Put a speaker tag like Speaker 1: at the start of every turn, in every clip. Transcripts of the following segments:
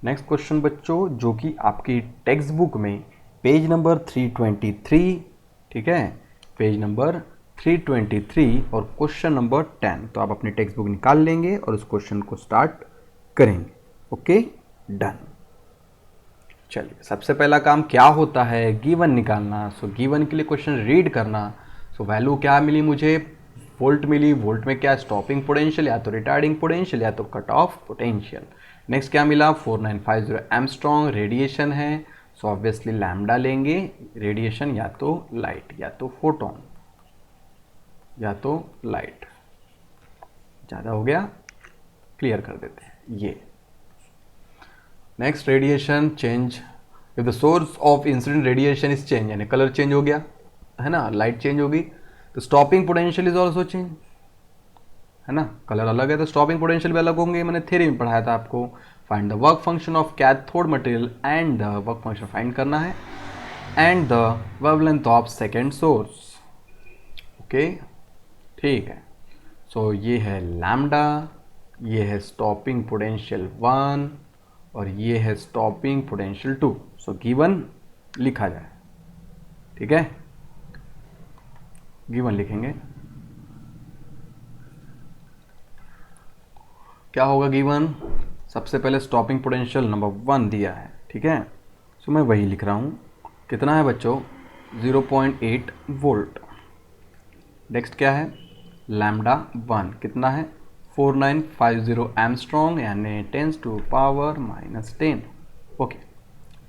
Speaker 1: Next question बच्चों, जो कि आपकी टेक्स्ट बुक में पेज नंबर 323, ठीक है, पेज नंबर 323 और क्वेश्चन नंबर 10। तो आप अपनी टेक्स्ट बुक निकाल लेंगे और उस क्वेश्चन को स्टार्ट करेंगे। Okay, done. चलिए, सबसे पहला काम क्या होता है, गिवन निकालना। सो गिवन के लिए क्वेश्चन रीड करना। सो वैल्यू क्या मिली मुझे, वोल्ट मिली। वोल्ट में क्या, स्टॉपिंग पोटेंशियल या तो रिटार्डिंग पोटेंशियल या तो कट ऑफ पोटेंशियल। नेक्स्ट क्या मिला, 4950 एंगस्ट्रॉम रेडिएशन है। सो ऑब्वियसली लैम्डा लेंगे, रेडिएशन या तो लाइट या तो फोटोन या तो लाइट। ज़्यादा हो गया, क्लियर कर देते हैं ये। Next, radiation change. If the source of incident radiation is change, यानी कलर चेंज हो गया है ना, लाइट चेंज होगी, तो stopping potential is also change, है ना। कलर अलग है तो स्टॉपिंग पोटेंशियल भी अलग होंगे, मैंने थ्योरी में पढ़ाया था आपको। Find the work function of cathode material and the work function find करना है, and the wavelength of second source. Okay, ठीक है। सो ये है लैम्डा, ये है स्टॉपिंग पोटेंशियल 1 और ये है स्टॉपिंग पोटेंशियल 2। सो गिवन लिखा जाए, ठीक है, गिवन लिखेंगे। क्या होगा गिवन, सबसे पहले स्टॉपिंग पोटेंशियल नंबर 1 दिया है, ठीक है। सो मैं वही लिख रहा हूँ। कितना है बच्चों, 0.8 वोल्ट। नेक्स्ट क्या है, लैम्डा 1 कितना है, 4950 एंगस्ट्रॉम, यानी 10⁻⁻10। ओके,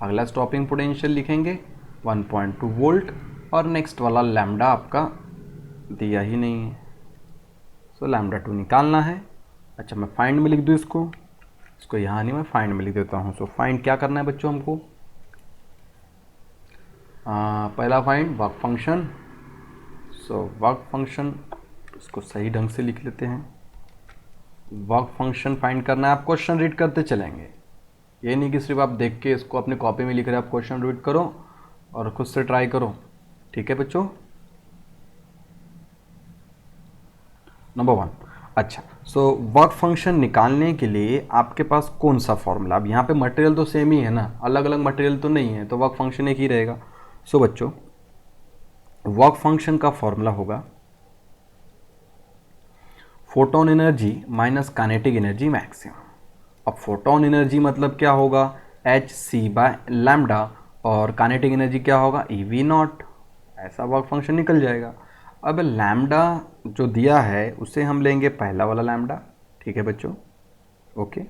Speaker 1: अगला स्टॉपिंग पोटेंशियल लिखेंगे 1.2 वोल्ट, और नेक्स्ट वाला लैम्डा आपका दिया ही नहीं है, सो लैम्डा 2 निकालना है। अच्छा, मैं फाइंड में लिख दूँ इसको यहाँ नहीं, मैं फाइंड में लिख देता हूँ। सो फाइंड क्या करना है बच्चों हमको, पहला find work function. So work function, इसको सही ढंग से लिख लेते हैं। वर्क फंक्शन फाइंड करना है, आप क्वेश्चन रीड करते चलेंगे, ये नहीं कि सिर्फ आप देख के इसको अपनी कॉपी में लिख रहे हैं। आप क्वेश्चन रीड करो और खुद से ट्राई करो, ठीक है बच्चों। नंबर 1, अच्छा, सो वर्क फंक्शन निकालने के लिए आपके पास कौन सा फॉर्मूला, अब यहाँ पे मटेरियल तो सेम ही है ना, अलग अलग मटेरियल तो नहीं है, तो वर्क फंक्शन एक ही रहेगा। सो बच्चों, वर्क फंक्शन का फॉर्मूला होगा photon energy minus kinetic energy maximum. अब फोटोन एनर्जी मतलब क्या होगा, hc/लैम्डा, और काइनेटिक एनर्जी क्या होगा, ev0। ऐसा वर्क फंक्शन निकल जाएगा। अब लैम्डा जो दिया है उसे हम लेंगे पहला वाला लैम्डा, ठीक है बच्चों। ओके,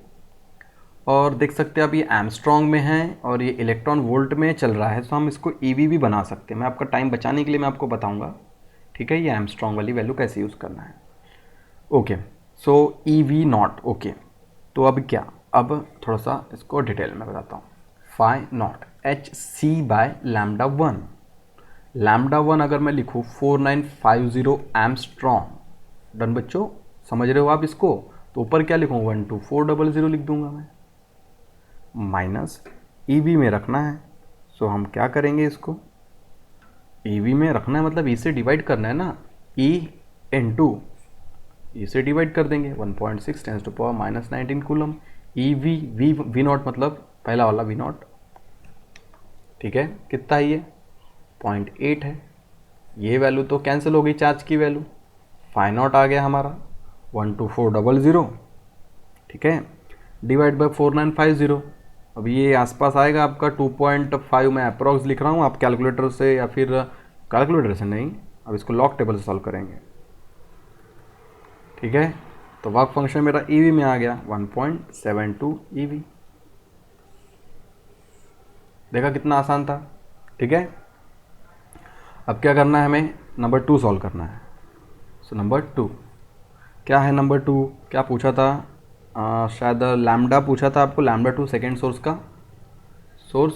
Speaker 1: और देख सकते हैं आप ये एंगस्ट्रॉम में है और ये इलेक्ट्रॉन वोल्ट में चल रहा है, तो हम इसको ईवी भी बना सकते हैं। मैं आपका टाइम बचाने के लिए मैं आपको बताऊंगा, ठीक है, ये एंगस्ट्रॉम वाली वैल्यू कैसे यूज़ करना है। ओके, सो ev0। ओके, तो अब क्या, अब थोड़ा सा इसको डिटेल में बताता हूँ। फाई नॉट hc/लैम्डा 1, लैम्डा 1 अगर मैं लिखूँ 4950 एंगस्ट्रॉम, डन बच्चों, समझ रहे हो आप इसको, तो ऊपर क्या लिखूँ 12400 लिख दूंगा मैं, माइनस ईवी में रखना है। सो हम क्या करेंगे, इसको ईवी में रखना है मतलब ई से डिवाइड करना है ना, E/2, ई से डिवाइड कर देंगे, 1.6 10⁻⁻19 कूलम। V0 मतलब पहला वाला V0, ठीक है, कितना है ये 0.8 है। ये वैल्यू तो कैंसिल हो गई, चार्ज की वैल्यू, φ0 आ गया हमारा 12400, ठीक है, डिवाइड बाय 4950। अब ये आसपास आएगा आपका 2.5, मैं अप्रॉक्स लिख रहा हूँ, आप कैलकुलेटर से या फिर कैलकुलेटर से नहीं, अब इसको लॉग टेबल से सॉल्व करेंगे, ठीक है। तो वर्क फंक्शन मेरा ईवी में आ गया 1.72 ईवी। देखा कितना आसान था, ठीक है। अब क्या करना है, हमें नंबर 2 सॉल्व करना है। सो नंबर 2 क्या है, नंबर 2 क्या पूछा था, शायद लैम्डा पूछा था आपको, लैम्डा 2 सेकेंड सोर्स का सोर्स,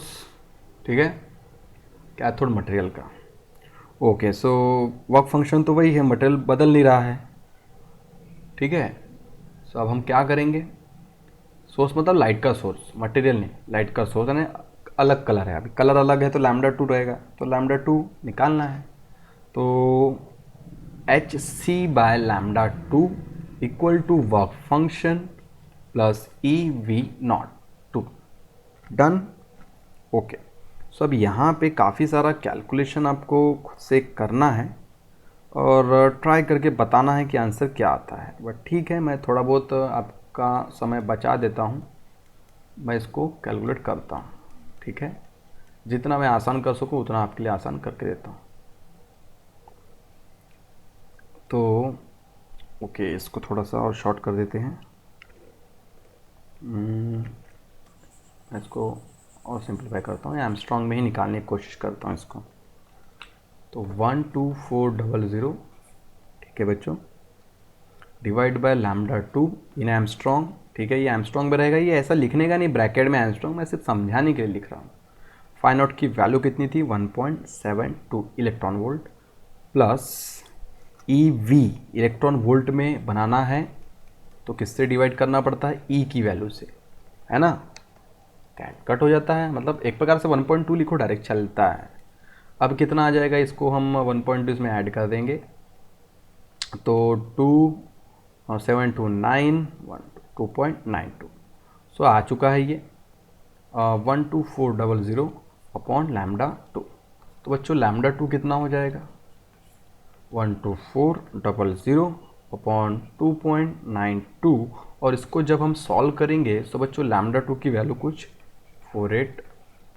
Speaker 1: ठीक है, कैथोड मटेरियल का। ओके, सो वर्क फंक्शन तो वही है, मटेरियल बदल नहीं रहा है, ठीक है। सो अब हम क्या करेंगे, सोर्स मतलब लाइट का सोर्स, मटेरियल नहीं, लाइट का सोर्स, यानी अलग कलर है, अभी कलर अलग है तो लैम्डा 2 रहेगा, तो लैम्डा 2 निकालना है। तो hc/लैम्डा 2 equal to work function plus ev0 2, done. Okay, so अब यहाँ पे काफ़ी सारा कैलकुलेशन आपको खुद से करना है और ट्राई करके बताना है कि आंसर क्या आता है। बट ठीक है, मैं थोड़ा बहुत आपका समय बचा देता हूँ, मैं इसको कैलकुलेट करता हूँ। ठीक है, जितना मैं आसान कर सकूँ उतना आपके लिए आसान करके देता हूँ। तो ओके, इसको थोड़ा सा और शॉर्ट कर देते हैं। इसको और सिंप्लीफाई करता हूँ, एमस्ट्रॉन्ग में ही निकालने की कोशिश करता हूँ इसको। तो 12400, ठीक है बच्चों, divide by lambda 2 in Armstrong. ठीक है, ये एमस्ट्रॉन्ग में रहेगा, ये ऐसा लिखने का नहीं ब्रैकेट में एमस्ट्रॉन्ग, मैं सिर्फ समझाने के लिए लिख रहा हूँ। फाइव नॉट की वैल्यू कितनी थी, 1.72 electron volt, plus EV electron volt में बनाना है तो किससे डिवाइड करना पड़ता है, E की वैल्यू से, है ना। कट हो जाता है, मतलब एक प्रकार से 1.2 लिखो, डायरेक्ट चलता है। अब कितना आ जाएगा, इसको हम 1.2 इसमें ऐड कर देंगे तो 2 7 2 9 2.92। सो आ चुका है ये 12400 अपॉन लैम्डा 2। तो बच्चों लैम्डा 2 कितना हो जाएगा, 12400 अपॉन 2.92। और इसको जब हम सॉल्व करेंगे तो बच्चों लैम्डा 2 की वैल्यू कुछ 48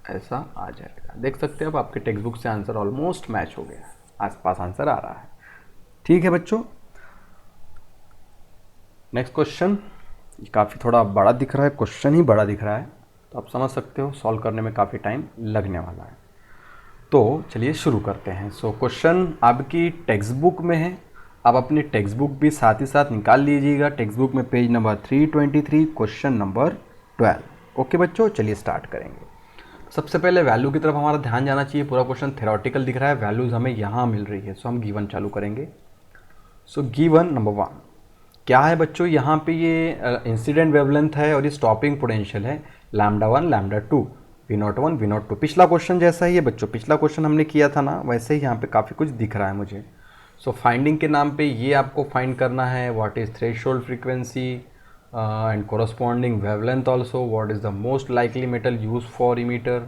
Speaker 1: ऐसा आ जाएगा। देख सकते हैं अब आपके टेक्स्ट बुक से आंसर ऑलमोस्ट मैच हो गया, आसपास आंसर आ रहा है। ठीक है बच्चों, नेक्स्ट क्वेश्चन। काफ़ी थोड़ा बड़ा दिख रहा है, क्वेश्चन ही बड़ा दिख रहा है, तो आप समझ सकते हो सॉल्व करने में काफ़ी टाइम लगने वाला है। तो चलिए शुरू करते हैं। सो क्वेश्चन आपकी टेक्स्ट बुक में है, आप अपनी टेक्स्ट बुक भी साथ ही साथ निकाल लीजिएगा। टेक्स्ट बुक में page number 323, question number 12। Okay बच्चों, चलिए स्टार्ट करेंगे। सबसे पहले वैल्यू की तरफ हमारा ध्यान जाना चाहिए। पूरा क्वेश्चन थ्योरेटिकल दिख रहा है, वैल्यूज़ हमें यहाँ मिल रही है, सो हम गिवन चालू करेंगे। सो गिवन नंबर 1 क्या है बच्चों, यहाँ पे ये इंसिडेंट वेवलेंथ है और ये स्टॉपिंग पोटेंशियल है, लैम्डा 1 लैम्डा 2 V01 V02। पिछला क्वेश्चन जैसा ही है बच्चों, पिछला क्वेश्चन हमने किया था ना, वैसे ही यहाँ पे काफ़ी कुछ दिख रहा है मुझे। सो फाइंडिंग के नाम पे ये आपको फाइंड करना है, what is threshold frequency and corresponding wavelength also, what is the most likely metal use for emitter.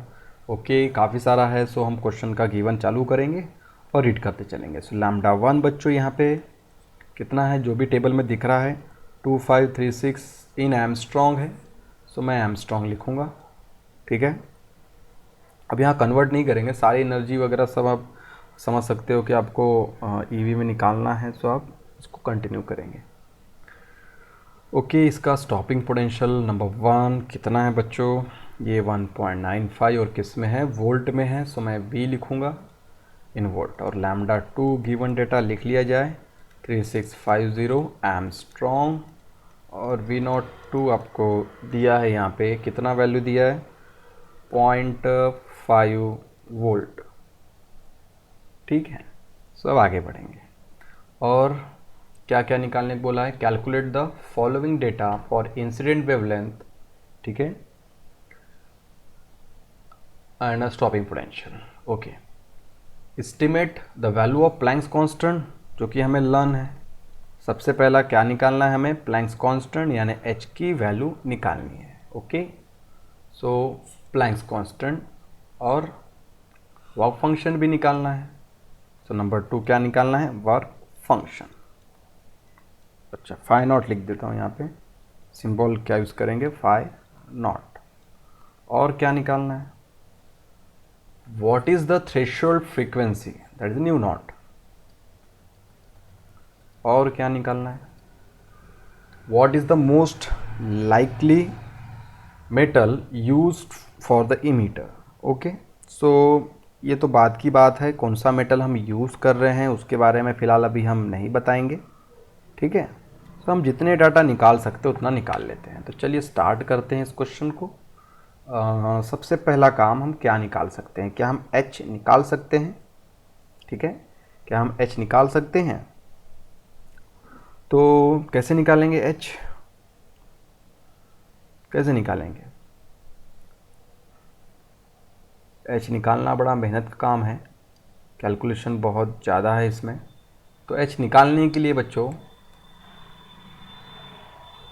Speaker 1: Okay, काफ़ी सारा है। सो हम क्वेश्चन का गिवन चालू करेंगे और रीड करते चलेंगे। सो लैम्डा 1 बच्चों यहाँ पे कितना है, जो भी टेबल में दिख रहा है 2536 इन एमस्ट्रॉन्ग है, सो मैं एमस्ट्रॉन्ग लिखूँगा। ठीक है, अब यहाँ कन्वर्ट नहीं करेंगे, सारी एनर्जी वगैरह सब आप समझ सकते हो कि आपको ईवी में निकालना है, सो आप इसको कंटिन्यू करेंगे। ओके, इसका स्टॉपिंग पोटेंशियल नंबर 1 कितना है बच्चों, ये 1.95 और किस में है, वोल्ट में है, सो मैं V लिखूँगा इन वोल्ट। और लैम्डा 2 गिवन डेटा लिख लिया जाए 3650 एमस्ट्रॉन्ग, और V02 आपको दिया है यहाँ पे, कितना वैल्यू दिया है, 0.5 वोल्ट। ठीक है, सो अब आगे बढ़ेंगे और क्या क्या निकालने को बोला है, calculate the following data for incident wavelength, ठीक है, and stopping potential. Okay, estimate the value of Planck's constant, जो कि हमें लर्न है। सबसे पहला क्या निकालना है हमें, प्लैंक्स कांस्टेंट यानी h की वैल्यू निकालनी है। ओके, सो प्लैंक्स कांस्टेंट और वर्क फंक्शन भी निकालना है। सो नंबर 2 क्या निकालना है, वर्क फंक्शन। अच्छा, फाई नॉट लिख देता हूँ यहाँ पे, सिंबल क्या यूज़ करेंगे, फाई नॉट। और क्या निकालना है, what is the threshold frequency, that is nu naught. और क्या निकालना है, what is the most likely metal used for the emitter. Okay, so ये तो बाद की बात है, कौन सा मेटल हम यूज़ कर रहे हैं उसके बारे में फ़िलहाल अभी हम नहीं बताएंगे। ठीक है, तो हम जितने डाटा निकाल सकते हैं उतना निकाल लेते हैं। तो चलिए स्टार्ट करते हैं इस क्वेश्चन को। सबसे पहला काम हम क्या निकाल सकते हैं, क्या हम H निकाल सकते हैं। ठीक है, क्या हम H निकाल सकते हैं, तो कैसे निकालेंगे H, कैसे निकालेंगे, H निकालना बड़ा मेहनत का काम है, कैलकुलेशन बहुत ज़्यादा है इसमें। तो H निकालने के लिए बच्चों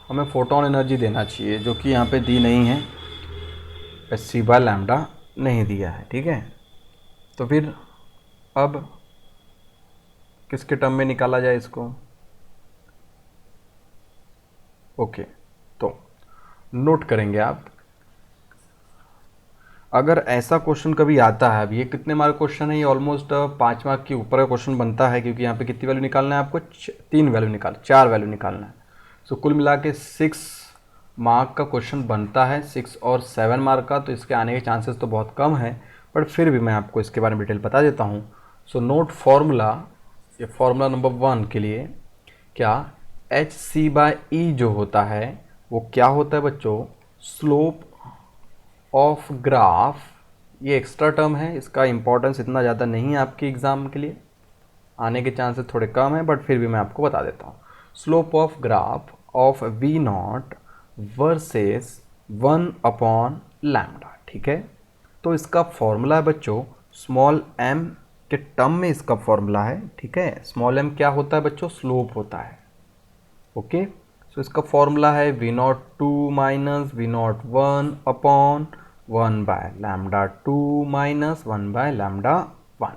Speaker 1: हमें फोटोन एनर्जी देना चाहिए, जो कि यहाँ पे दी नहीं है। एच सी बाय लैम्डा नहीं दिया है, ठीक है। तो फिर अब किसके टर्म में निकाला जाए इसको? ओके, तो नोट करेंगे आप, अगर ऐसा क्वेश्चन कभी आता है, अब ये कितने मार्क क्वेश्चन है, ये ऑलमोस्ट 5 मार्क के ऊपर का क्वेश्चन बनता है, क्योंकि यहाँ पे कितनी वैल्यू निकालना है आपको? 4 वैल्यू निकालना है। सो कुल मिला के 6 मार्क का क्वेश्चन बनता है, 6 और 7 मार्क का, तो इसके आने के चांसेस तो बहुत कम है, बट फिर भी मैं आपको इसके बारे में डिटेल बता देता हूँ। सो नोट फॉर्मूला, ये फॉर्मूला नंबर 1 के लिए, क्या एच सी बाय ई जो होता है वो क्या होता है बच्चों? Slope of graph. ये एक्स्ट्रा टर्म है, इसका इंपॉर्टेंस इतना ज़्यादा नहीं है आपके एग्ज़ाम के लिए, आने के चांसेस थोड़े कम हैं, बट फिर भी मैं आपको बता देता हूँ। Slope of graph of V naught versus 1/λ, ठीक है। तो इसका फॉर्मूला है बच्चों, स्मॉल m के टर्म में इसका फॉर्मूला है, ठीक है। स्मॉल m क्या होता है बच्चों? स्लोप होता है, ओके। सो इसका फॉर्मूला है V02 माइनस V01/1/λ2 माइनस 1/λ1।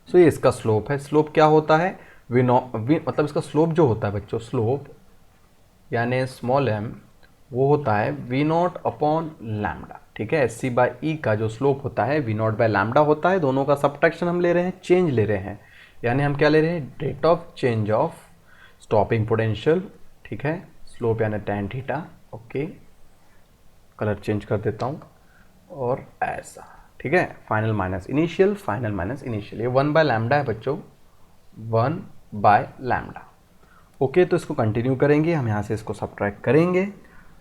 Speaker 1: सो ये इसका स्लोप है। स्लोप क्या होता है? मतलब इसका स्लोप जो होता है बच्चों, स्लोप यानी स्मॉल m, वो होता है V0/λ, ठीक है। एच सी बाई ई का जो स्लोप होता है V0/λ होता है। दोनों का सब्ट्रैक्शन हम ले रहे हैं, चेंज ले रहे हैं, यानी हम क्या ले रहे हैं? Rate of change of stopping potential, ठीक है। स्लोप यानी tan theta, okay. Colour change कर देता हूँ और ऐसा, ठीक है। Final minus initial, final minus initial, ये 1/λ है बच्चों, 1/λ, ओके। तो इसको कंटिन्यू करेंगे हम, यहाँ से इसको सब्ट्रैक्ट करेंगे,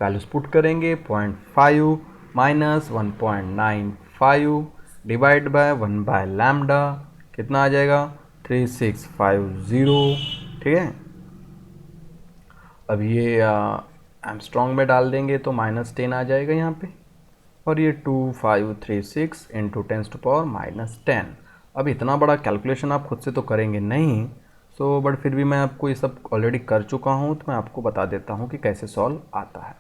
Speaker 1: वैल्यूज पुट करेंगे, 0.5 माइनस 1.95 डिवाइड बाय 1/λ, कितना आ जाएगा? 3650, ठीक है। अब ये एमस्ट्रॉन्ग में डाल देंगे तो -10 आ जाएगा यहाँ पे, और ये 2536 इंटू 10⁻−10। अब इतना बड़ा कैलकुलेशन आप खुद से तो करेंगे नहीं, सो बट फिर भी मैं आपको ये सब ऑलरेडी कर चुका हूँ, तो मैं आपको बता देता हूँ कि कैसे सॉल्व आता है।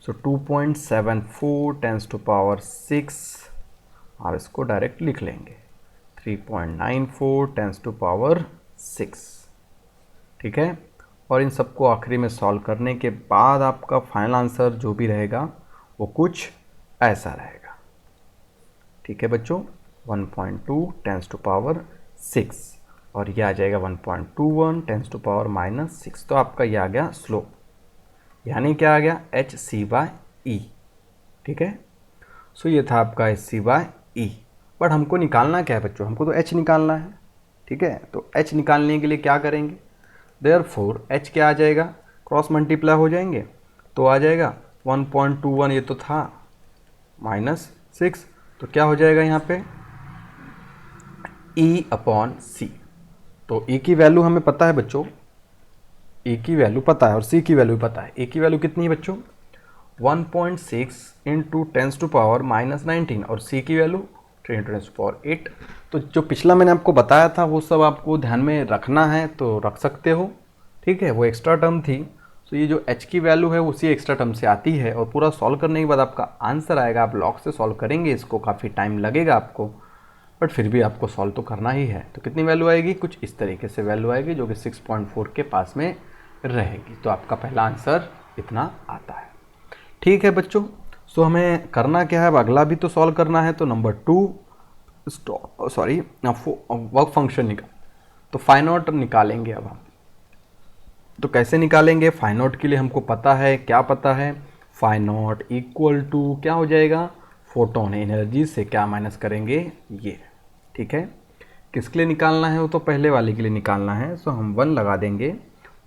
Speaker 1: सो 2.74 10⁻6, आप इसको डायरेक्ट लिख लेंगे, 3.94 10⁻6, ठीक है। और इन सबको आखिरी में सॉल्व करने के बाद आपका फाइनल आंसर जो भी रहेगा वो कुछ ऐसा रहेगा, ठीक है बच्चों। 1.2 10⁻6 और ये आ जाएगा 1.21 10⁻−6। तो आपका ये आ गया स्लोप, यानी क्या आ गया? एच सी बाय ई, ठीक है। सो ये था आपका H C by E, but हमको निकालना क्या है बच्चों? हमको तो एच निकालना है, ठीक है। तो एच निकालने के लिए क्या करेंगे? देयरफॉर एच क्या आ जाएगा? क्रॉस मल्टीप्लाई हो जाएंगे, तो आ जाएगा 1.21, ये तो था, -6, तो क्या हो जाएगा यहाँ पे? E/C। तो E की वैल्यू हमें पता है बच्चों, E की वैल्यू पता है और C की वैल्यू पता है। E की वैल्यू कितनी है बच्चों? 1.6 इंटू 10⁻−19, और C की वैल्यू 3 इंटू 10⁻8। तो जो पिछला मैंने आपको बताया था वो सब आपको ध्यान में रखना है तो रख सकते हो, ठीक है। वो एक्स्ट्रा टर्म थी, तो ये जो h की वैल्यू है उसी एक्स्ट्रा टर्म से आती है, और पूरा सॉल्व करने के बाद आपका आंसर आएगा। आप लॉग से सॉल्व करेंगे, इसको काफ़ी टाइम लगेगा आपको, बट फिर भी आपको सॉल्व तो करना ही है। तो कितनी वैल्यू आएगी? कुछ इस तरीके से वैल्यू आएगी, जो कि 6.4 के पास में रहेगी। तो आपका पहला आंसर इतना आता है, ठीक है बच्चों। सो हमें करना क्या है? अब अगला भी तो सॉल्व करना है। तो नंबर 2 वर्क फंक्शन निकाल, तो फाइव नॉट निकालेंगे अब हम। तो कैसे निकालेंगे? फाइव नॉट के लिए हमको पता है, क्या पता है? फाइव नॉट इक्वल टू क्या हो जाएगा? फोटोन एनर्जी से क्या माइनस करेंगे? ये, ठीक है। किसके लिए निकालना है? वो तो पहले वाले के लिए निकालना है। सो हम 1 लगा देंगे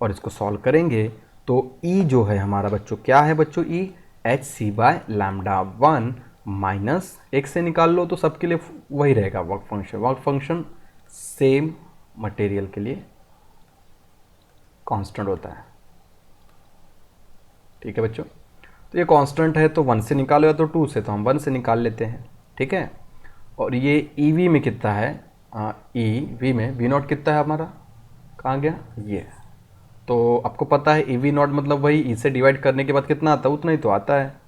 Speaker 1: और इसको सॉल्व करेंगे। तो E जो है हमारा बच्चों, क्या है बच्चों? E H C by λ1 minus, एक से निकाल लो तो सबके लिए वही रहेगा work function. Work function same material के लिए कांस्टेंट होता है, ठीक है बच्चों। तो ये कांस्टेंट है, तो 1 से निकालो या तो 2 से, तो हम 1 से निकाल लेते हैं, ठीक है। और ये ई वी में कितना है? ई वी में वी नॉट कितना है हमारा? कहाँ गया ये? तो आपको पता है ई वी नॉट मतलब वही ई से डिवाइड करने के बाद कितना आता है, उतना ही तो आता है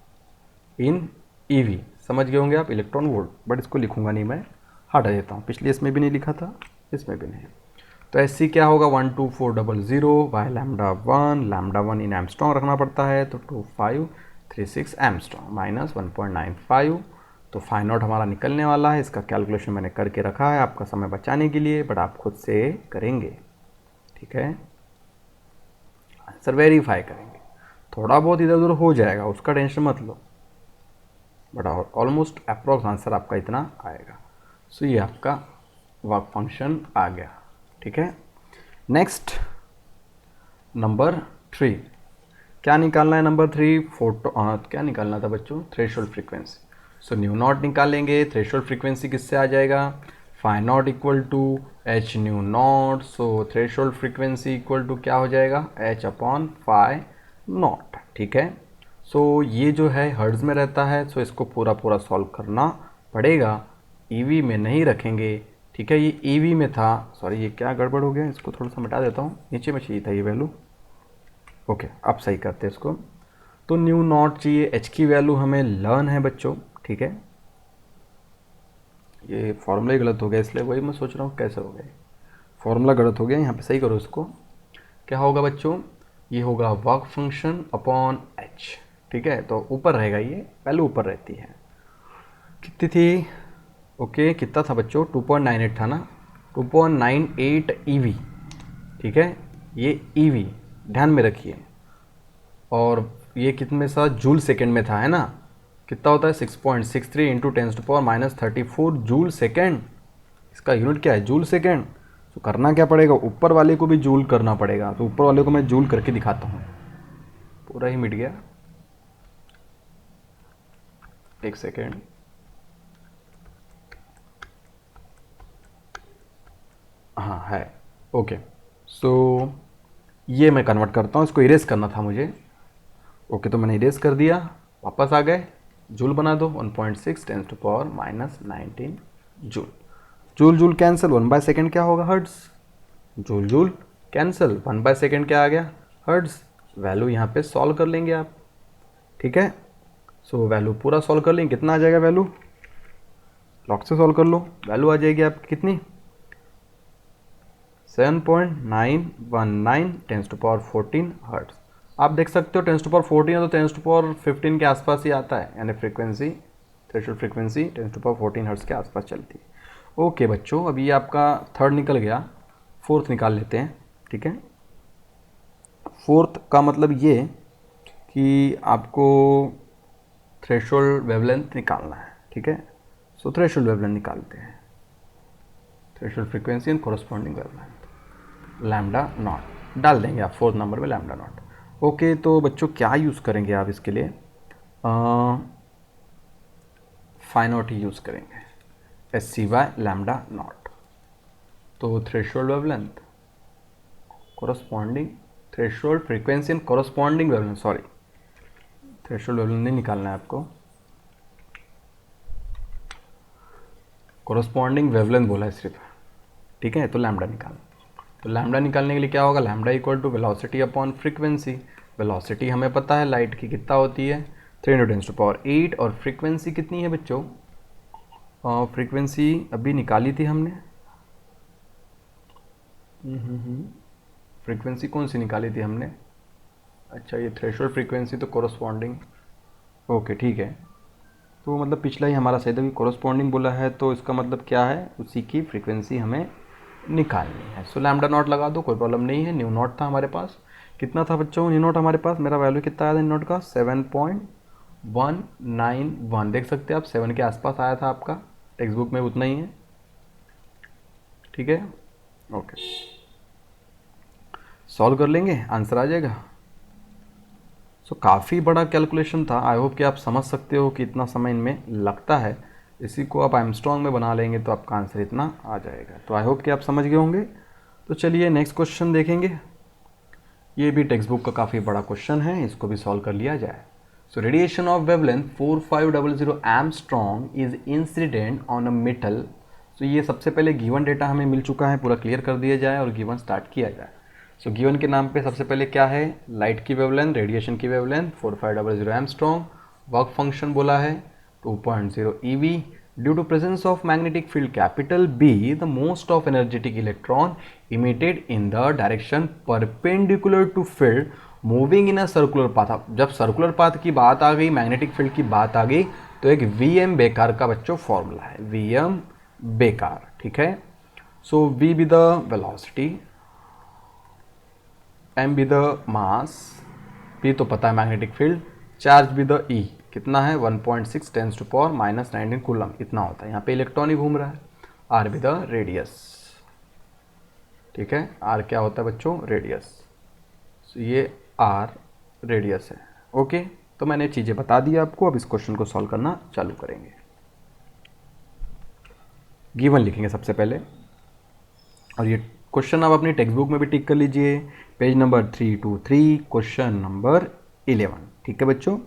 Speaker 1: इन ई वी, समझ गए होंगे आप, इलेक्ट्रॉन वोल्ट, बट इसको लिखूंगा नहीं मैं, हटा देता हूँ, पिछले इसमें भी नहीं लिखा था, इसमें भी नहीं। तो एस क्या होगा 12400 बाय लैम्डा 1 इन एमस्ट्रॉन्ग रखना पड़ता है, तो 2536 एमस्ट्रॉन्ग माइनस 1.95, तो फाइ नॉट हमारा निकलने वाला है। इसका कैलकुलेशन मैंने करके रखा है आपका समय बचाने के लिए, बट आप खुद से करेंगे, ठीक है, आंसर वेरीफाई करेंगे, थोड़ा बहुत इधर उधर हो जाएगा उसका टेंशन मत लो, बट ऑलमोस्ट अप्रॉक्स आंसर आपका इतना आएगा। सो ये आपका वर्क फंक्शन आ गया, ठीक है। नेक्स्ट नंबर 3, क्या निकालना है नंबर 3, क्या निकालना था बच्चों, threshold frequency. So nu naught निकालेंगे, थ्रेशोल्ड फ्रीक्वेंसी किससे आ जाएगा, phi naught equal to H nu naught, so threshold frequency equal to क्या हो जाएगा, एच अपॉन फाइ नॉट, ठीक है। सो ये जो है हर्ट्ज में रहता है, सो इसको पूरा पूरा सॉल्व करना पड़ेगा, ईवी में नहीं रखेंगे, ठीक है। ये ईवी में था, सॉरी ये क्या गड़बड़ हो गया, इसको थोड़ा सा मिटा देता हूँ, नीचे में चाहिए था ये वैल्यू, ओके अब सही करते हैं इसको। तो न्यू नॉट चाहिए, एच की वैल्यू हमें लर्न है बच्चों, ठीक है। ये फॉर्मूला ही गलत हो गया, इसलिए वही मैं सोच रहा हूँ कैसे हो गया, फॉर्मूला गलत हो गया, यहाँ पे सही करो इसको। क्या होगा बच्चों, ये होगा वर्क फंक्शन अपॉन एच, ठीक है। तो ऊपर रहेगा, ये वैल्यू ऊपर रहती है, कितनी थी, ओके कितना था बच्चों, 2.98 था ना, 2.98 ईवी, ठीक है, ये ईवी ध्यान में रखिए, और ये कितने सा जूल सेकेंड में था, है ना, कितना होता है 6.63 इंटू 10⁻⁻34 जूल सेकेंड, इसका यूनिट क्या है, जूल सेकेंड। तो करना क्या पड़ेगा, ऊपर वाले को भी जूल करना पड़ेगा, तो ऊपर वाले को मैं जूल करके दिखाता हूँ, पूरा ही मिट गया, एक सेकेंड, हाँ है, ओके। सो ये मैं कन्वर्ट करता हूँ, इसको इरेज करना था मुझे, ओके तो मैंने इरेज कर दिया, वापस आ गए, जूल बना दो, 1.6 10⁻⁻19 जूल, जूल जूल कैंसिल, 1/सेकेंड क्या होगा, हर्ट्ज, जूल जूल कैंसिल, 1/सेकेंड क्या आ गया, हर्ट्ज। वैल्यू यहाँ पे सॉल्व कर लेंगे आप, ठीक है। सो वैल्यू पूरा सॉल्व कर लेंगे, कितना आ जाएगा वैल्यू, लॉग से सॉल्व कर लो, वैल्यू आ जाएगी आपकी कितनी, 7.919 10⁻14 हर्ट्ज। आप देख सकते हो 10⁻14 है तो 10⁻15 के आसपास ही आता है, यानी फ्रीक्वेंसी, थ्रेशोल्ड फ्रीक्वेंसी 10⁻14 हर्ट्ज के आसपास चलती है। ओके बच्चों, अभी ये आपका थर्ड निकल गया, फोर्थ निकाल लेते हैं, ठीक है। फोर्थ का मतलब ये कि आपको थ्रेशोल्ड वेवलेंथ निकालना है, ठीक है। सो थ्रेशोल्ड वेवलेंथ निकालते हैं, threshold frequency and corresponding wavelength, lambda naught डाल देंगे आप फोर्थ नंबर में, लैम्डा नॉट। ओके तो बच्चों क्या यूज़ करेंगे आप इसके लिए, फाइ नॉट ही यूज़ करेंगे, S C by lambda naught. तो threshold wavelength, corresponding, threshold frequency and corresponding wavelength, sorry threshold wavelength नहीं निकालना है आपको, कोरस्पॉन्डिंग वेवलेंथ बोला है सिर्फ, ठीक है। तो लैम्डा निकालना, तो लैम्डा निकालने के लिए क्या होगा, lambda equal to velocity upon frequency, velocity हमें पता है लाइट की कितना होती है 3×10⁸, और फ्रीक्वेंसी कितनी है बच्चों, फ्रीक्वेंसी अभी निकाली थी हमने, फ्रीक्वेंसी कौन सी निकाली थी हमने, अच्छा ये थ्रेशोल्ड फ्रीक्वेंसी तो कोरस्पॉन्डिंग, ओके ठीक है। तो मतलब पिछला ही हमारा सही था कि कोरस्पॉन्डिंग बोला है, तो इसका मतलब क्या है, उसी की फ्रीक्वेंसी हमें निकालनी है। सो लैम्डा नॉट लगा दो, कोई प्रॉब्लम नहीं है। न्यू नॉट था हमारे पास, कितना था बच्चों न्यू नॉट हमारे पास, मेरा वैल्यू कितना आया था न्यू नॉट का, 7.191, देख सकते हैं आप 7 के आसपास आया था आपका, टेक्स्ट बुक में उतना ही है, ठीक है। ओके सॉल्व कर लेंगे, आंसर आ जाएगा। सो काफ़ी बड़ा कैलकुलेशन था, आई होप कि आप समझ सकते हो कि इतना समय इनमें लगता है, इसी को आप एमस्ट्रॉन्ग में बना लेंगे तो आपका आंसर इतना आ जाएगा। तो आई होप कि आप समझ गए होंगे। तो चलिए नेक्स्ट क्वेश्चन देखेंगे, ये भी टेक्स्ट बुक का काफ़ी बड़ा क्वेश्चन है, इसको भी सॉल्व कर लिया जाए। So radiation of wavelength 4500 angstrom is incident on a metal. So ये सबसे पहले गिवन डेटा हमें मिल चुका है, पूरा क्लियर कर दिया जाए और गिवन स्टार्ट किया जाए। सो गिवन के नाम पे सबसे पहले क्या है, लाइट की वेवलेंथ, रेडिएशन की वेवलेंथ 4500 एंगस्ट्रॉम, वर्क फंक्शन बोला है 2.0 eV. Due to presence of magnetic field capital B, the most of energetic electron emitted in the direction perpendicular to field moving in a circular path. जब circular path की बात आ गई, magnetic field की बात आ गई, तो एक Vm बेकार का बच्चों फॉर्मूला है, Vm बेकार, ठीक है. सो V be the velocity, M be the mass, P तो पता है magnetic field, charge be the E कितना है 1.6 टेंस टू पावर -19 कूलम, इतना होता है. यहाँ पे इलेक्ट्रॉन ही घूम रहा है. R बी द रेडियस, ठीक है. R क्या होता है बच्चों, रेडियस. so, ये R रेडियस है. ओके, तो मैंने चीज़ें बता दी आपको. अब इस क्वेश्चन को सॉल्व करना चालू करेंगे. गिवन लिखेंगे सबसे पहले, और ये क्वेश्चन आप अपनी टेक्स्ट बुक में भी टिक कर लीजिए, पेज नंबर 323, क्वेश्चन नंबर 11, ठीक है बच्चों.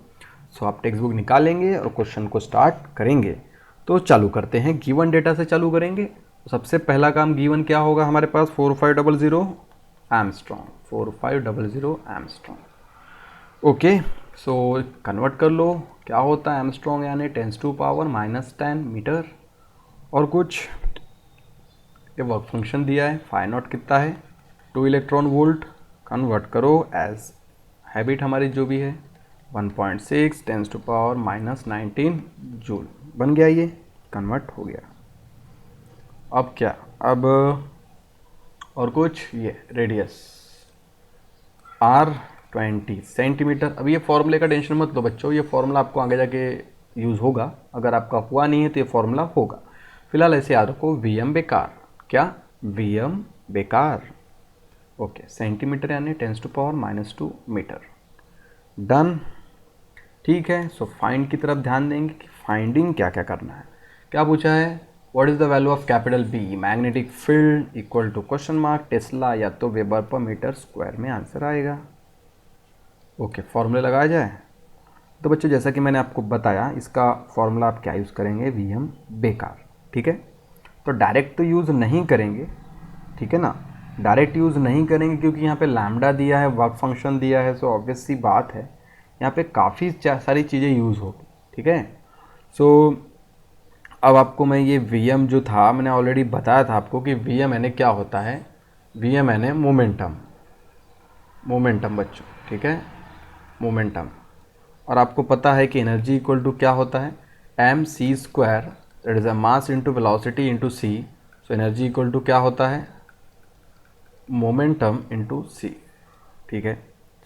Speaker 1: सो आप टेक्स्ट बुक निकालेंगे और क्वेश्चन को स्टार्ट करेंगे. तो चालू करते हैं, गिवन डेटा से चालू करेंगे. सबसे पहला काम गिवन क्या होगा हमारे पास, 4500 Armstrong, 4500 Armstrong. Okay, so convert कर लो, क्या होता है एमस्ट्रॉन्ग यानी 10 टू पावर -10 मीटर. और कुछ ये वर्क फंक्शन दिया है, फाई नॉट कितना है 2 इलेक्ट्रॉन वोल्ट. कन्वर्ट करो एज हैबिट हमारी जो भी है, 1.6 10 टू पावर -19 जूल. बन गया, ये कन्वर्ट हो गया. अब क्या, अब और कुछ, ये रेडियस R20 सेंटीमीटर. अब ये फॉर्मूले का टेंशन मत लो बच्चों, ये फॉर्मूला आपको आगे जाके यूज़ होगा. अगर आपका हुआ नहीं है तो ये फॉर्मूला होगा. फिलहाल ऐसे याद रखो, Vm बेकार, क्या Vm बेकार. ओके, सेंटीमीटर यानी 10 टू पावर -2 मीटर. डन, ठीक है. सो फाइंड की तरफ ध्यान देंगे कि फाइंडिंग क्या क्या करना है. क्या पूछा है, what is the value of capital B magnetic field equal to question mark tesla या तो वेबर पर मीटर स्क्वायर में आंसर आएगा. ओके, फॉर्मूले लगाया जाए. तो बच्चों जैसा कि मैंने आपको बताया, इसका फॉर्मूला आप क्या यूज़ करेंगे, Vm बेकार, ठीक है. तो डायरेक्ट तो यूज़ नहीं करेंगे, ठीक है ना, डायरेक्ट यूज़ नहीं करेंगे क्योंकि यहाँ पे लैम्डा दिया है, वर्क फंक्शन दिया है. सो ऑब्वियस सी बात है यहाँ पे काफ़ी सारी चीज़ें यूज़ होगी, ठीक है. सो अब आपको मैं ये Vm जो था, मैंने ऑलरेडी बताया था आपको कि Vm यानी क्या होता है, Vm यानी मोमेंटम, मोमेंटम बच्चों, ठीक है, मोमेंटम. और आपको पता है कि एनर्जी इक्वल टू क्या होता है, mc², that is a mass into velocity into c. So energy equal to क्या होता है, मोमेंटम इंटू c, ठीक है.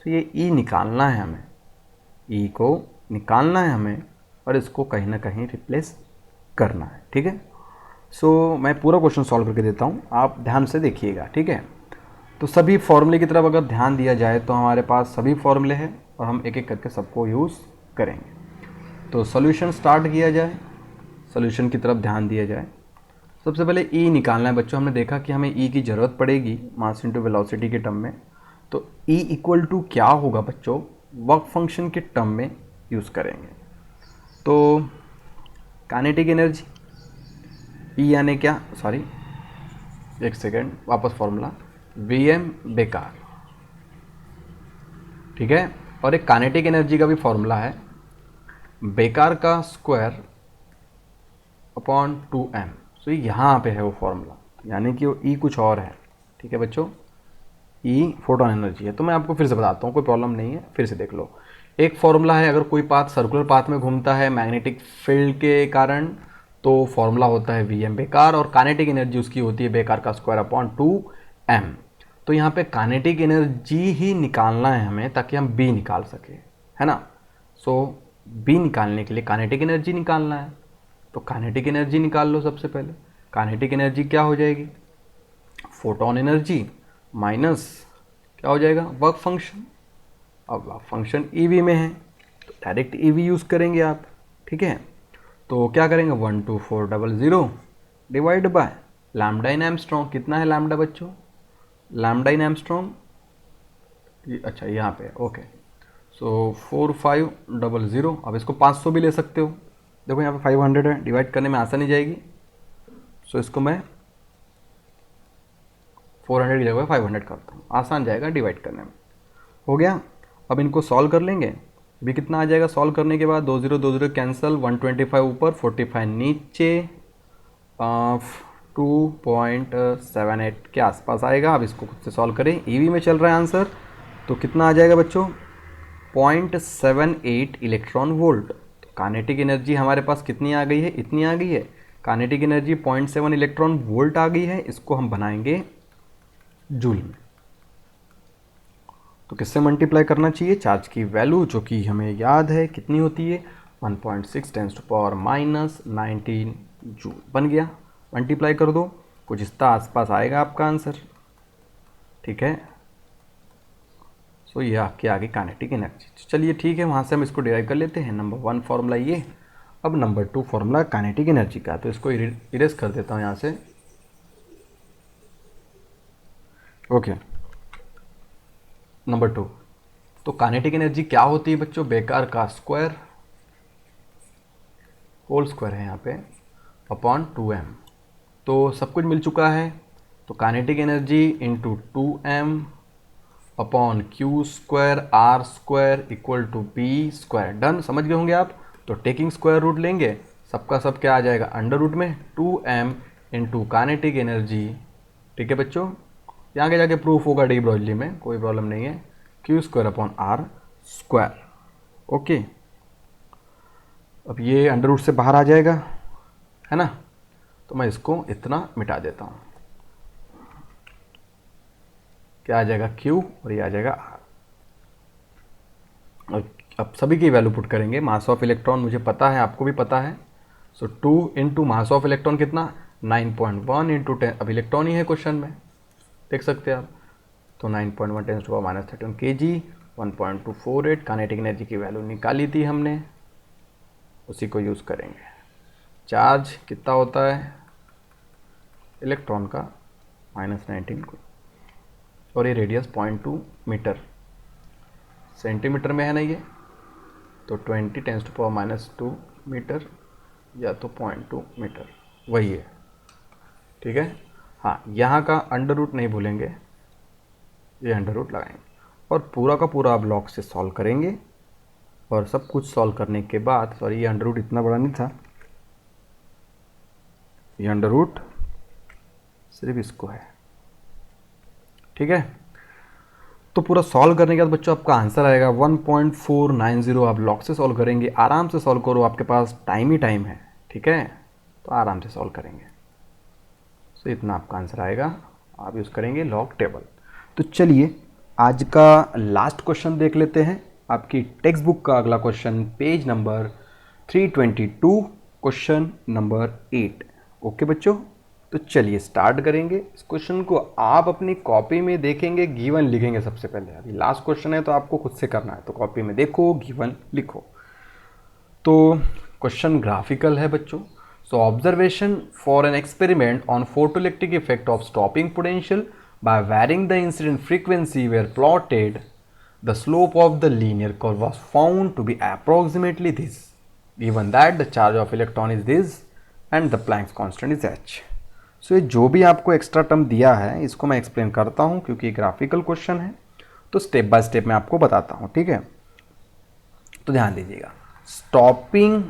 Speaker 1: तो ये E निकालना है हमें, E को निकालना है हमें, और इसको कहीं ना कहीं रिप्लेस करना है, ठीक है. सो मैं पूरा क्वेश्चन सॉल्व करके देता हूँ, आप ध्यान से देखिएगा, ठीक है. तो सभी फॉर्मूले की तरफ अगर ध्यान दिया जाए तो हमारे पास सभी फॉर्मूले हैं और हम एक एक करके सबको यूज़ करेंगे. तो सॉल्यूशन स्टार्ट किया जाए, सॉल्यूशन की तरफ ध्यान दिया जाए. सबसे पहले E निकालना है बच्चों. हमने देखा कि हमें E की ज़रूरत पड़ेगी मास इंटू वेलोसिटी के टर्म में. तो E इक्वल टू क्या होगा बच्चों, वर्क फंक्शन के टर्म में यूज़ करेंगे. तो काइनेटिक एनर्जी, E यानी क्या, सॉरी एक सेकेंड, वापस फॉर्मूला, Vm बेकार, ठीक है. और एक काइनेटिक एनर्जी का भी फॉर्मूला है, बेकार का स्क्वायर अपॉन 2m. सो यहाँ पे है वो फॉर्मूला, यानी कि वो E कुछ और है, ठीक है बच्चों. E फोटोन एनर्जी है. तो मैं आपको फिर से बताता हूँ, कोई प्रॉब्लम नहीं है, फिर से देख लो. एक फॉर्मूला है, अगर कोई पाथ सर्कुलर पाथ में घूमता है मैग्नेटिक फील्ड के कारण, तो फॉर्मूला होता है Vm बेकार, और काइनेटिक एनर्जी उसकी होती है बेकार का स्क्वायर अपॉन 2m. तो यहाँ पे काइनेटिक एनर्जी ही निकालना है हमें ताकि हम B निकाल सके, है ना. सो B निकालने के लिए काइनेटिक एनर्जी निकालना है. तो काइनेटिक एनर्जी निकाल लो सबसे पहले. काइनेटिक एनर्जी क्या हो जाएगी, फोटोन एनर्जी माइनस क्या हो जाएगा, वर्क फंक्शन. अब वर्क फंक्शन EV में है तो डायरेक्ट EV यूज़ करेंगे आप, ठीक है. तो क्या करेंगे, 12400 divide by lambda in Armstrong. कितना है लैम्डा बच्चों, लैम्डा इन एमस्ट्रॉन्ग, अच्छा यहाँ पे, ओके. सो 4500. अब इसको 500 भी ले सकते हो, देखो यहाँ पे 500 है, डिवाइड करने में आसानी जाएगी. सो इसको मैं 400 की जगह 500 करता हूँ, आसान जाएगा डिवाइड करने में. हो गया. अब इनको सॉल्व कर लेंगे भी कितना आ जाएगा सॉल्व करने के बाद, 2 0 कैंसिल, 125 ऊपर 45 नीचे, 2.78 के आसपास आएगा। अब इसको खुद से सॉल्व करें, ईवी में चल रहा है आंसर, तो कितना आ जाएगा बच्चों 0.78 इलेक्ट्रॉन वोल्ट। तो काइनेटिक एनर्जी हमारे पास कितनी आ गई है, इतनी आ गई है। काइनेटिक एनर्जी 0.7 इलेक्ट्रॉन वोल्ट आ गई है, इसको हम बनाएंगे जूल में। तो किससे मल्टीप्लाई करना चाहिए, चार्ज की वैल्यू जो कि हमें याद है कितनी होती है 1.6 × 10⁻19 जूल बन गया। मल्टीप्लाई कर दो, कुछ इस आसपास आएगा आपका आंसर, ठीक है। सो ये आपकी आ गई काइनेटिक एनर्जी। चलिए ठीक है, वहाँ से हम इसको डिराइव कर लेते हैं। नंबर 1 फॉर्मूला ये, अब नंबर 2 फॉर्मूला काइनेटिक एनर्जी का, तो इसको इरेज कर देता हूँ यहाँ से। ओके, नंबर 2, तो काइनेटिक एनर्जी क्या होती है बच्चों, बेकार का स्क्वायर, होल स्क्वायर है यहाँ पे, अपॉन 2m। तो सब कुछ मिल चुका है, तो kinetic energy into 2m upon Q square R square equal to B square. Done, समझ गए होंगे आप। तो टेकिंग स्क्वायर रूट लेंगे, सबका सब क्या आ जाएगा अंडर रूट में 2m इंटू काइनेटिक एनर्जी, ठीक है बच्चों। यहाँ के जाके प्रूफ होगा डी ब्रॉगली में, कोई प्रॉब्लम नहीं है, Q square upon R square. Okay, अब ये अंडर रूट से बाहर आ जाएगा, है ना, तो मैं इसको इतना मिटा देता हूँ, क्या आ जाएगा Q और ये आ जाएगा R। अब सभी की वैल्यू पुट करेंगे। मास ऑफ इलेक्ट्रॉन मुझे पता है, आपको भी पता है। सो 2 इंटू मास ऑफ इलेक्ट्रॉन कितना 9.1 इंटू 10, अब इलेक्ट्रॉन ही है क्वेश्चन में, देख सकते हैं आप। तो 9.1 × 10⁻³ kg, 1.248। काइनेटिक एनर्जी की वैल्यू निकाली थी हमने, उसी को यूज़ करेंगे। चार्ज कितना होता है इलेक्ट्रॉन का -19 को, और ये रेडियस 0.2 मीटर, सेंटीमीटर में है ना ये, तो 20 × 10⁻² मीटर या तो 0.2 मीटर, वही है, ठीक है। हाँ, यहाँ का अंडर रूट नहीं भूलेंगे, ये अंडर रूट लगाएंगे और पूरा का पूरा आप लॉग से सॉल्व करेंगे। और सब कुछ सॉल्व करने के बाद, सॉरी ये अंडर रूट इतना बड़ा नहीं था, ये अंडर रूट सिर्फ इसको है, ठीक है। तो पूरा सॉल्व करने के बाद बच्चों आपका आंसर आएगा 1.490। आप लॉग से सॉल्व करेंगे, आराम से सॉल्व करो, आपके पास टाइम ही टाइम है, ठीक है, तो आराम से सॉल्व करेंगे। तो इतना आपका आंसर आएगा, आप यूज़ करेंगे लॉग टेबल। तो चलिए आज का लास्ट क्वेश्चन देख लेते हैं, आपकी टेक्स्ट बुक का अगला question, page number 322, question number 8। Okay बच्चों, तो चलिए स्टार्ट करेंगे। इस क्वेश्चन को आप अपनी कॉपी में देखेंगे, गिवन लिखेंगे सबसे पहले। अभी लास्ट क्वेश्चन है तो आपको खुद से करना है, तो कॉपी में देखो, गिवन लिखो। तो क्वेश्चन ग्राफिकल है बच्चों। So observation for an experiment on photoelectric effect of stopping potential by varying the incident frequency were plotted the slope of the linear curve was found to be approximately this, given that the charge of electron is this and the Planck's constant is h। सो ये जो भी आपको extra term दिया है इसको मैं explain करता हूँ, क्योंकि ग्राफिकल क्वेश्चन है तो स्टेप बाय स्टेप मैं आपको बताता हूँ, ठीक है। तो ध्यान दीजिएगा, stopping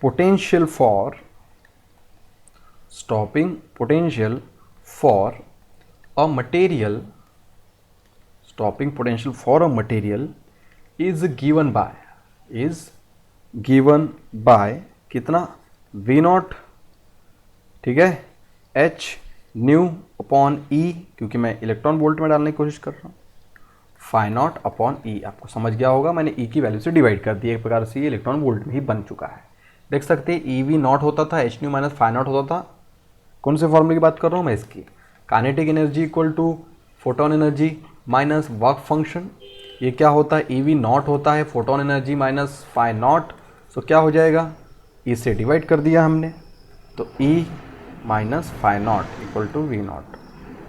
Speaker 1: potential for a material, stopping potential for a material is given by कितना V0, ठीक है, h न्यू अपॉन E, क्योंकि मैं इलेक्ट्रॉन वोल्ट में डालने की कोशिश कर रहा हूँ, फाई नॉट अपॉन E। आपको समझ गया होगा, मैंने E की वैल्यू से डिवाइड कर दी, एक प्रकार से ये इलेक्ट्रॉन वोल्ट में ही बन चुका है। देख सकते हैं EV0 होता था, h nu minus phi naught होता था। कौन से फॉर्मूले की बात कर रहा हूँ मैं, इसकी kinetic energy equal to photon energy minus work function. ये क्या होता है, EV0 होता है photon energy minus phi naught. So क्या हो जाएगा, E से डिवाइड कर दिया हमने, तो E minus phi naught equal to V0,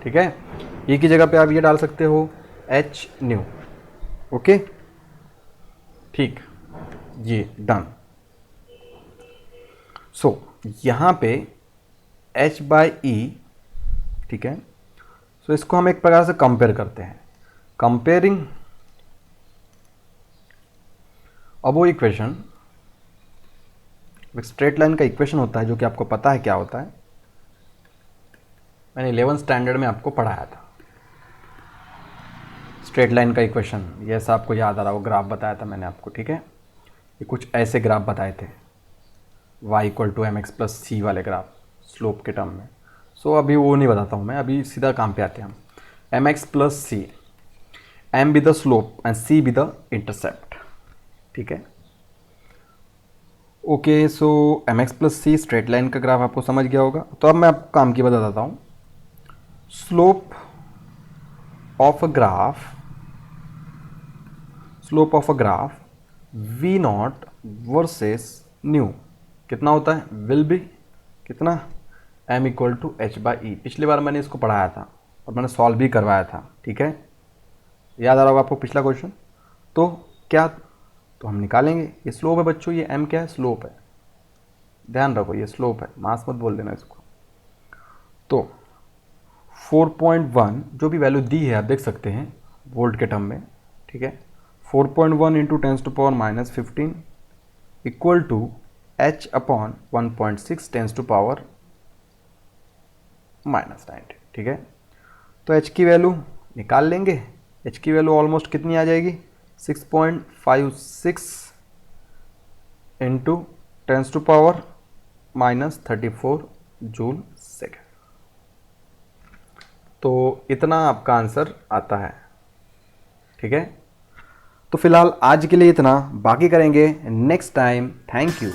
Speaker 1: ठीक है। E की जगह पे आप ये डाल सकते हो h न्यू, ओके, ठीक, ये डन। सो यहाँ पे h बाई E, ठीक है। सो इसको हम एक प्रकार से कंपेयर करते हैं, कंपेयरिंग अब वो इक्वेशन, स्ट्रेट लाइन का इक्वेशन होता है जो कि आपको पता है क्या होता है, मैंने 11th स्टैंडर्ड में आपको पढ़ाया था। स्ट्रेट लाइन का इक्वेशन, ये ऐसा आपको याद आ रहा, वो ग्राफ बताया था मैंने आपको, ठीक है। ये कुछ ऐसे ग्राफ बताए थे, y equal to mx plus C वाले ग्राफ स्लोप के टर्म में। सो अभी वो नहीं बताता हूँ मैं, अभी सीधा काम पे आते हैं हम। mx plus C, m be the slope and c be the intercept, ठीक है। Okay, so mx plus C straight line का ग्राफ आपको समझ गया होगा। तो अब मैं आपको काम की बता देता हूँ। Slope of a graph, slope of a graph v naught versus nu कितना होता है, विल बी कितना, m equal to H by E. पिछली बार मैंने इसको पढ़ाया था और मैंने सॉल्व भी करवाया था, ठीक है। याद आ रहा होगा आपको पिछला क्वेश्चन। तो क्या, तो हम निकालेंगे, ये स्लोप है बच्चों, ये m क्या है, स्लोप है, ध्यान रखो ये स्लोप है, मास मत बोल देना इसको। तो 4.1 जो भी वैल्यू दी है आप देख सकते हैं वोल्ट के टर्म में, ठीक है। 4.1 into 10⁻⁻15 equal to h upon 1.6 10⁻⁻90, ठीक है। तो h की वैल्यू निकाल लेंगे। h की वैल्यू ऑलमोस्ट कितनी आ जाएगी, 6.56 इंटू 10⁻⁻34 जूल सेकेंड। तो इतना आपका आंसर आता है, ठीक है। तो फिलहाल आज के लिए इतना, बाकी करेंगे नेक्स्ट टाइम। Thank you.